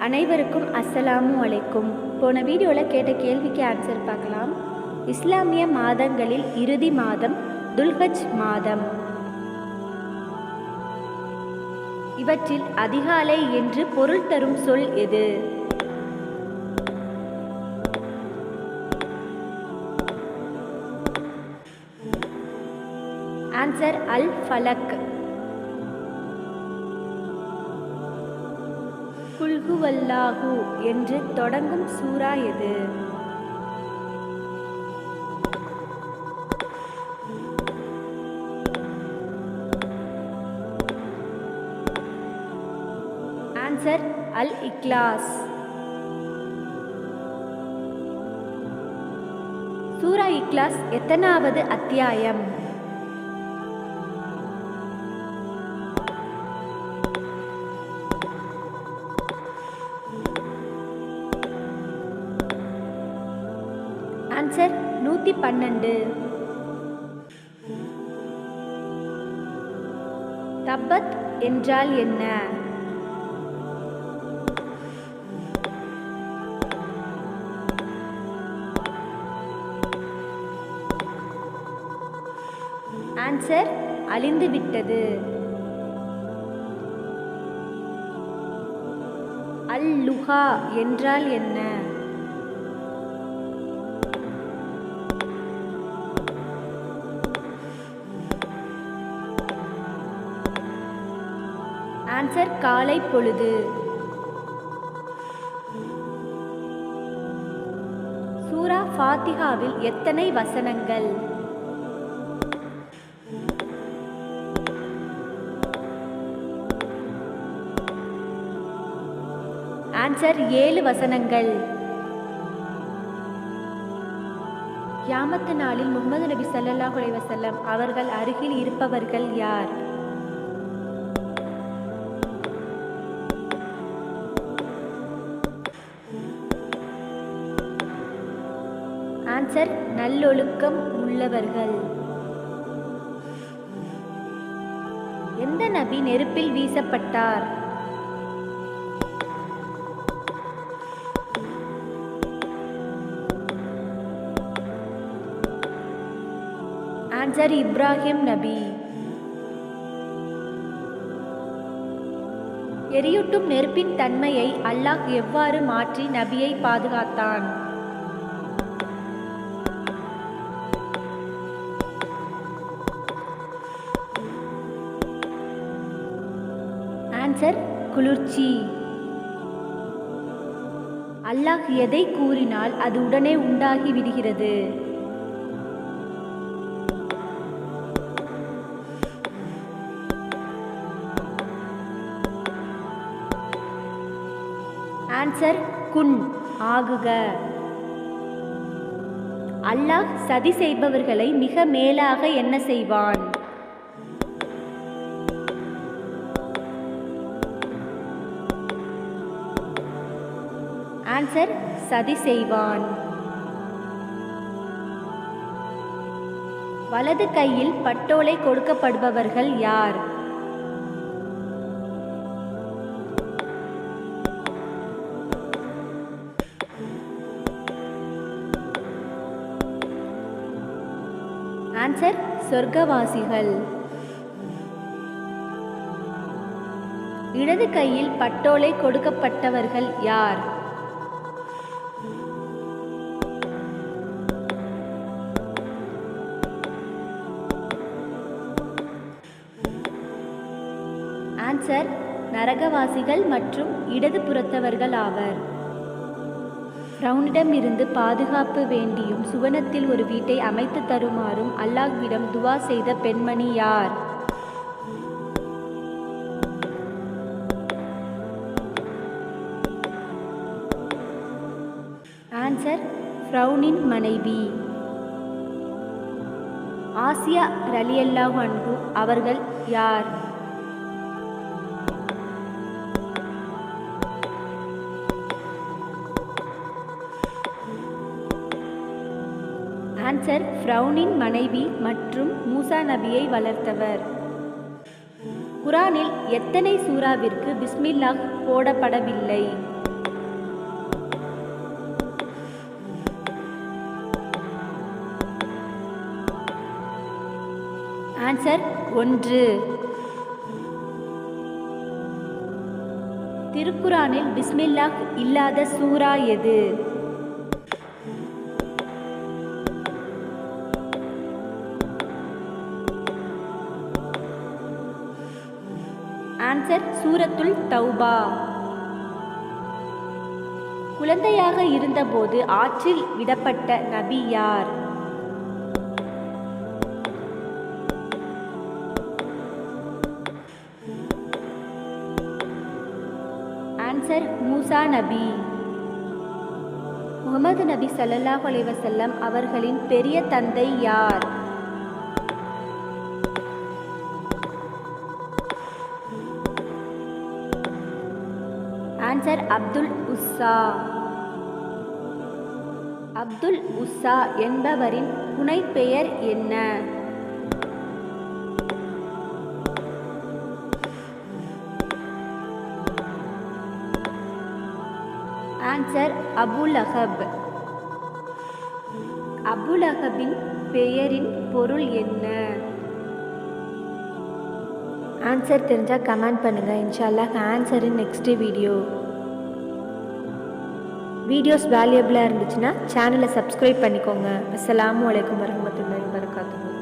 அனைவருக்கும் அஸ்ஸலாமு அலைக்கும். போன வீடியோவில் கேட்ட கேள்விக்கு ஆன்சர் பார்க்கலாம். இஸ்லாமிய மாதங்களில் இறுதி மாதம் துல்ஹஜ் மாதம். இவற்றில் அதிகாலை என்று பொருள் தரும் சொல் எது? ஆன்சர் அல் ஃபலக். குல் ஹுவல்லாஹு என்று தொடங்கும் சூரா எது? ஆன்சர் அல் இக்லாஸ். சூரா இக்லாஸ் எத்தனாவது அத்தியாயம்? ஆன்சர் 112. தப்பத் என்றால் என்ன? ஆன்சர் அழிந்து விட்டது. அல் லுஹா என்றால் என்ன? ஆன்சர் காலை பொழுது. சூரா ஃபாத்திஹாவில் எத்தனை வசனங்கள்? ஆன்சர் 7 வசனங்கள். கியாமத்து நாளில் முஹம்மது நபி ஸல்லல்லாஹு அலைஹி வஸல்லம் அவர்கள் அருகில் இருப்பவர்கள் யார்? ஆன்சர் நல்லொழுக்கம் உள்ளவர்கள். எந்த நபி நெருப்பில் வீசப்பட்டார்? ஆன்சர் இப்ராஹிம் நபி. எரியூட்டும் நெருப்பின் தன்மையை அல்லாஹ் எவ்வாறு மாற்றி நபியை பாதுகாத்தான்? ஆன்சர் குளிர்ச்சி. அல்லாஹ் எதை கூறினால் அது உடனே உண்டாகி விடுகிறது? ஆன்சர் குன் ஆகுக. அல்லாஹ் சதி செய்பவர்களை மிக மேலாக என்ன செய்வான்? ஆன்சர் சதி செய்வான். வலது கையில் பட்டோலை கொடுக்கப்படுபவர்கள் யார்? ஆன்சர் சொர்க்கவாசிகள். இடது கையில் பட்டோலை கொடுக்கப்பட்டவர்கள் யார்? ஆன்சர் நரகவாசிகள் மற்றும் இடது புறத்தவர்கள் ஆவர். ஃபிரௌனிடம் இருந்து பாதுகாப்பு வேண்டியும் சுவனத்தில் ஒரு வீட்டை அமைத்து தருமாறும் அல்லாஹ்விடம் துவா செய்த பெண்மணி யார்? ஆன்சர் ஃபிரௌனின் மனைவி. ஆசியா ரலியல்லாஹு அன்ஹு அவர்கள் யார்? ஆன்சர் ஃபிரௌனின் மனைவி மற்றும் மூசா நபியை வளர்த்தவர். குரானில் எத்தனை சூறாவிற்கு பிஸ்மில்லாஹ் போடப்படவில்லை? ஆன்சர் 1. திருக்குரானில் பிஸ்மில்லாஹ் இல்லாத சூரா எது? ஆன்சர் சூரத்துல் தௌபா. குழந்தையாக இருந்தபோது ஆற்றில் விடப்பட்ட நபி யார்? ஆன்சர் மூசா நபி. முகமது நபி ஸல்லல்லாஹு அலைஹி வஸல்லம் அவர்களின் பெரிய தந்தை யார்? ஆன்சர் அப்துல் உஸ்ஸா. அப்துல் உஸ்ஸா என்பவரின் புனைப்பெயர் என்ன? ஆன்சர் அபுலஹப். அபுலஹபின் பெயரின் பொருள் என்ன? ஆன்சர் தெரிஞ்சால் கமெண்ட் பண்ணுங்கள். இன்ஷால்லாஹ் ஆன்சரின் நெக்ஸ்ட் வீடியோஸ் வேல்யூபிளாக இருந்துச்சுன்னா சேனலை சப்ஸ்கிரைப் பண்ணிக்கோங்க. அஸ்ஸலாமு அலைக்கும் வரஹ்மத்துல்லாஹி வபரகாத்துஹு.